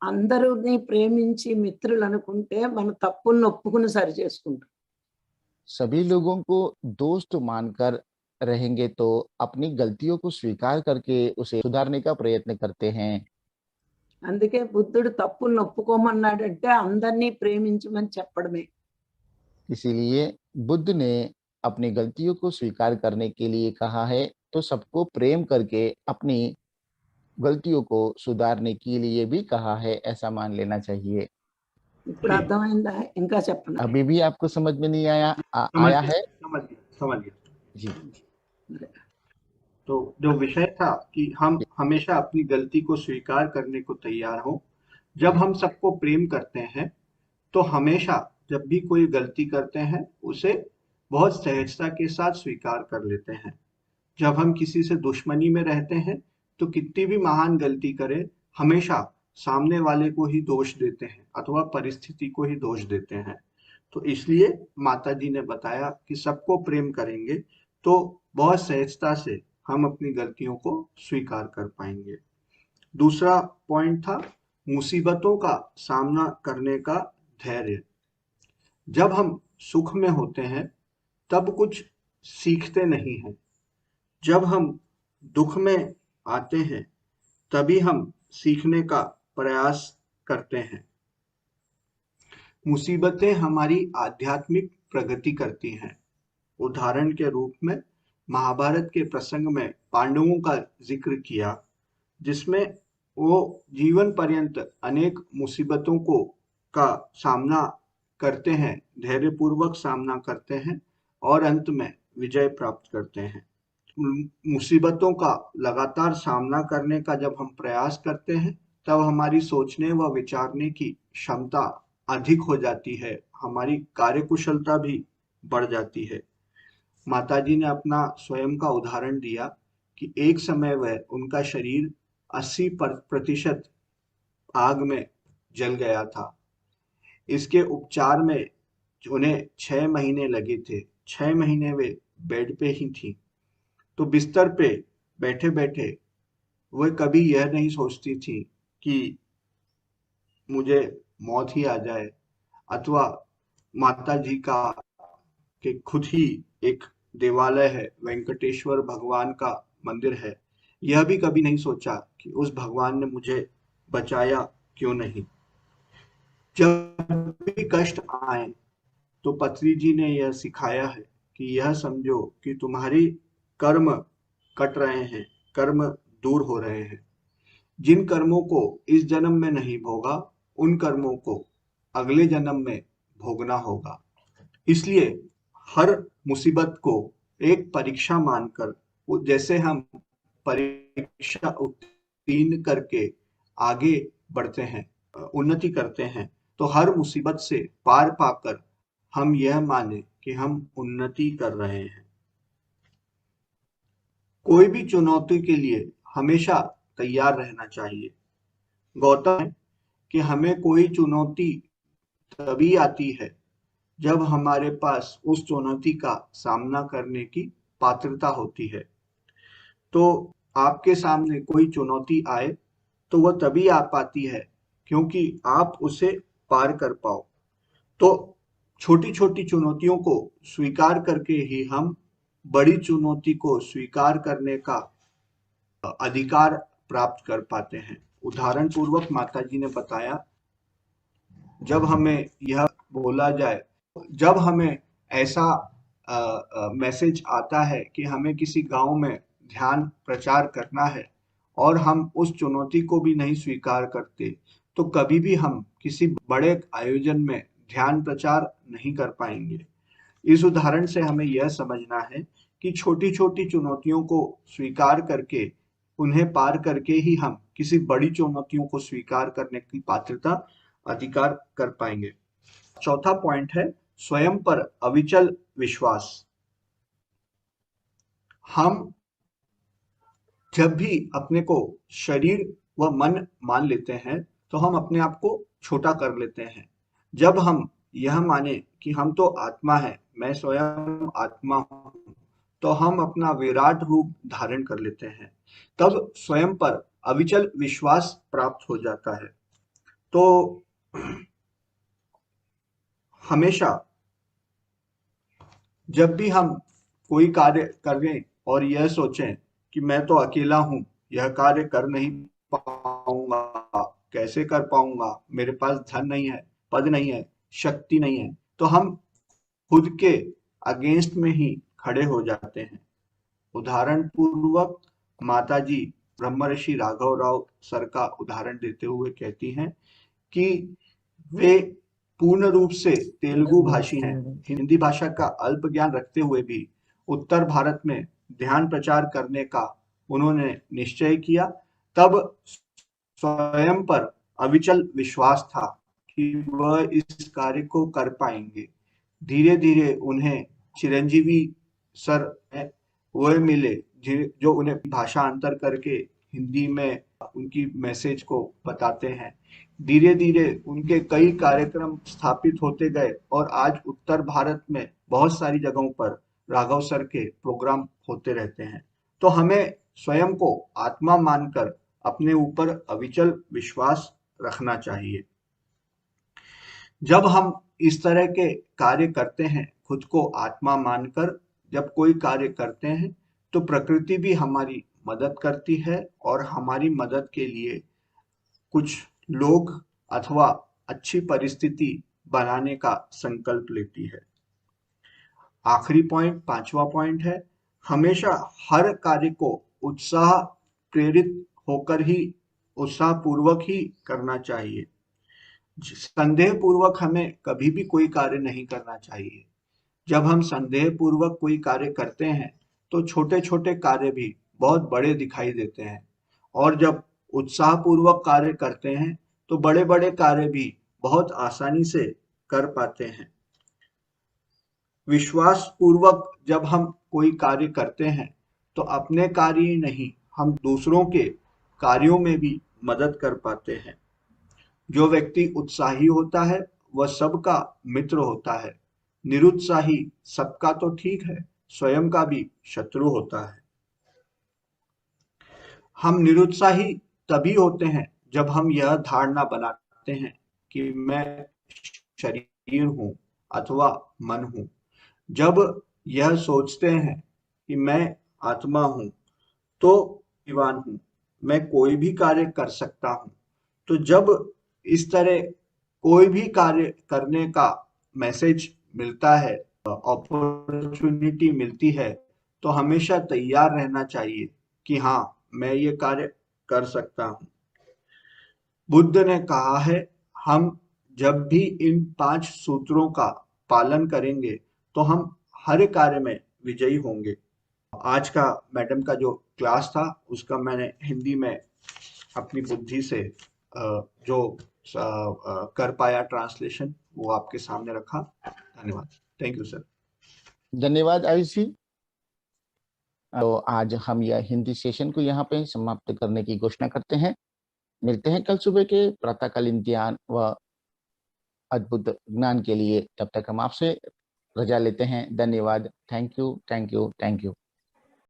అందరూని ప్రేమించి మిత్రులు అనుకుంటే మన తప్పులను ఒప్పుకుని సరి చేసుకుంటాం. सभी लोगों को दोस्त मानकर रहेंगे तो अपनी गलतियों को स्वीकार करके उसे सुधारने का प्रयत्न करते हैं। అందుకే బుద్ధుడు తప్పులను ఒప్పుకోమన్నాడంటే అందరినీ ప్రేమించమని చెప్పడమే. इसीलिए बुद्ध ने अपनी गलतियों को स्वीकार करने के लिए कहा है, तो सबको प्रेम करके अपनी गलतियों को सुधारने के लिए भी कहा है, ऐसा मान लेना चाहिए। ఇప్పుడు అర్థమైందా? ఇంకా చెప్పండి. अभी भी आपको समझ में नहीं आया समझ आया गया, है? समझ गया। जी, तो जो विषय था कि हम हमेशा अपनी गलती को स्वीकार करने को तैयार हों। जब हम सबको प्रेम करते हैं तो हमेशा जब भी कोई गलती करते हैं उसे बहुत सहजता के साथ स्वीकार कर लेते हैं। जब हम किसी से दुश्मनी में रहते हैं तो कितनी भी महान गलती करें, हमेशा सामने वाले को ही दोष देते हैं अथवा परिस्थिति को ही दोष देते हैं। तो इसलिए माता जी ने बताया कि सबको प्रेम करेंगे तो बहुत सहजता से हम अपनी गलतियों को स्वीकार कर पाएंगे। दूसरा पॉइंट था मुसीबतों का सामना करने का धैर्य। जब हम सुख में होते हैं तब कुछ सीखते नहीं हैं। जब हम दुख में आते हैं तभी हम सीखने का प्रयास करते हैं। मुसीबतें हमारी आध्यात्मिक प्रगति करती हैं। उदाहरण के रूप में महाभारत के प्रसंग में पांडवों का जिक्र किया, जिसमें वो जीवन पर्यंत अनेक मुसीबतों का सामना करते हैं, धैर्यपूर्वक सामना करते हैं और अंत में विजय प्राप्त करते हैं। मुसीबतों का लगातार सामना करने का जब हम प्रयास करते हैं, तब हमारी सोचने व विचारने की क्षमता अधिक हो जाती है, हमारी कार्यकुशलता भी बढ़ जाती है। माताजी ने अपना स्वयं का उदाहरण दिया कि एक समय वह उनका शरीर 80% आग में जल गया था। इसके उपचार में उन्हें 6 महीने लगे थे। 6 महीने वे बेड पे ही थी। तो बिस्तर पे बैठे बैठे वह कभी यह नहीं सोचती थी कि मुझे मौत ही आ जाए, अथवा माता जी का कि खुद ही एक देवालय है, वेंकटेश्वर भगवान का मंदिर है, यह भी कभी नहीं सोचा कि उस भगवान ने मुझे बचाया क्यों नहीं। जब भी कष्ट आए तो पत्री जी ने यह सिखाया है कि यह समझो कि तुम्हारी कर्म कट रहे हैं, कर्म दूर हो रहे हैं। जिन कर्मों को इस जन्म में नहीं भोगा, उन कर्मों को अगले जन्म में भोगना होगा। इसलिए हर मुसीबत को एक परीक्षा मानकर, जैसे हम परीक्षा उत्तीर्ण करके आगे बढ़ते हैं, उन्नति करते हैं, तो हर मुसीबत से पार पाकर हम यह माने कि हम उन्नति कर रहे हैं। कोई भी चुनौती के लिए हमेशा तैयार रहना चाहिए। गौतम है कि हमें कोई चुनौती तभी आती है जब हमारे पास उस चुनौती का सामना करने की पात्रता होती है। तो आपके सामने कोई चुनौती आए तो वह तभी आ पाती है क्योंकि आप उसे पार कर पाओ। तो छोटी छोटी चुनौतियों को स्वीकार करके ही हम बड़ी चुनौती को स्वीकार करने का अधिकार प्राप्त कर पाते हैं। उदाहरण पूर्वक माताजी ने बताया, जब हमें यह बोला जाए, जब हमें ऐसा मैसेज आता है कि हमें किसी गांव में ध्यान प्रचार करना है और हम उस चुनौती को भी नहीं स्वीकार करते, तो कभी भी हम किसी बड़े आयोजन में ध्यान प्रचार नहीं कर पाएंगे। इस उदाहरण से हमें यह समझना है कि छोटी छोटी चुनौतियों को स्वीकार करके, उन्हें पार करके ही हम किसी बड़ी चुनौतियों को स्वीकार करने की पात्रता अधिकार कर पाएंगे। चौथा पॉइंट है स्वयं पर अविचल विश्वास। हम जब भी अपने को शरीर व मन मान लेते हैं तो हम अपने आप को छोटा कर लेते हैं। जब हम यह माने कि हम तो आत्मा है, मैं स्वयं आत्मा हूं, तो हम अपना विराट रूप धारण कर लेते हैं। तब स्वयं पर अविचल विश्वास प्राप्त हो जाता है। तो हमेशा जब भी हम कोई कार्य करें और यह सोचें कि मैं तो अकेला हूं, यह कार्य कर नहीं पाऊंगा, कैसे कर पाऊंगा, मेरे पास धन नहीं है, पद नहीं है, शक्ति नहीं है, तो हम खुद के अगेंस्ट में ही खड़े हो जाते हैं। उदाहरण पूर्वक माताजी ब्रह्मर्षि राघव राव सर का उदाहरण देते हुए कहती हैं कि वे पूर्ण रूप से तेलुगु भाषी हैं, हिंदी भाषा का अल्प ज्ञान रखते हुए भी उत्तर भारत में ध्यान प्रचार करने का उन्होंने निश्चय किया। तब स्वयं पर अविचल विश्वास था कि वह इस कार्य को कर पाएंगे। धीरे धीरे उन्हें चिरंजीवी सर वह मिले जो उन्हें भाषांतर करके हिंदी में उनकी मैसेज को बताते हैं। धीरे धीरे उनके कई कार्यक्रम स्थापित होते गए और आज उत्तर भारत में बहुत सारी जगहों पर राघव सर के प्रोग्राम होते रहते हैं। तो हमें स्वयं को आत्मा मानकर अपने ऊपर अविचल विश्वास रखना चाहिए। जब हम इस तरह के कार्य करते हैं, खुद को आत्मा मानकर जब कोई कार्य करते हैं, तो प्रकृति भी हमारी मदद करती है और हमारी मदद के लिए कुछ लोग अथवा अच्छी परिस्थिति बनाने का संकल्प लेती है। आखिरी पॉइंट, 5वां पॉइंट है हमेशा हर कार्य को उत्साह प्रेरित होकर ही उत्साह पूर्वक ही करना चाहिए। संदेह पूर्वक हमें कभी भी कोई कार्य नहीं करना चाहिए। जब हम संदेह पूर्वक कोई कार्य करते हैं तो छोटे छोटे कार्य भी बहुत बड़े दिखाई देते हैं, और जब उत्साह पूर्वक कार्य करते हैं तो बड़े बड़े कार्य भी बहुत आसानी से कर पाते हैं। विश्वास पूर्वक जब हम कोई कार्य करते हैं तो अपने कार्य ही नहीं, हम दूसरों के कार्यों में भी मदद कर पाते हैं। जो व्यक्ति उत्साही होता है वह सबका मित्र होता है। निरुत्साही सबका तो ठीक है, स्वयं का भी शत्रु होता है। हम निरुत्साही तभी होते हैं जब हम यह धारणा बनाते हैं कि मैं शरीर हूं अथवा मन हूं। जब यह सोचते हैं कि मैं आत्मा हूं तो दीवान हूं, मैं कोई भी कार्य कर सकता हूं, तो जब इस तरह कोई भी कार्य करने का मैसेज मिलता है, अपॉर्चुनिटी मिलती है, तो हमेशा तैयार रहना चाहिए कि हाँ, मैं ये कार्य कर सकता हूं। बुद्ध ने कहा है, हम जब भी इन 5 सूत्रों का पालन करेंगे तो हम हर कार्य में विजयी होंगे। आज का मैडम का जो क्लास था उसका मैंने हिंदी में अपनी बुद्धि से जो कर पाया ट्रांसलेशन वो आपके सामने रखा। धन्यवाद। Thank you sir. धन्यवाद आयुष जी। तो आज हम यह हिंदी सेशन को यहाँ पे समाप्त करने की घोषणा करते हैं। मिलते हैं कल सुबह के प्रातःकालीन ध्यान व अद्भुत ज्ञान के लिए। तब तक हम आपसे रजा लेते हैं। धन्यवाद। Thank you, thank you, thank you.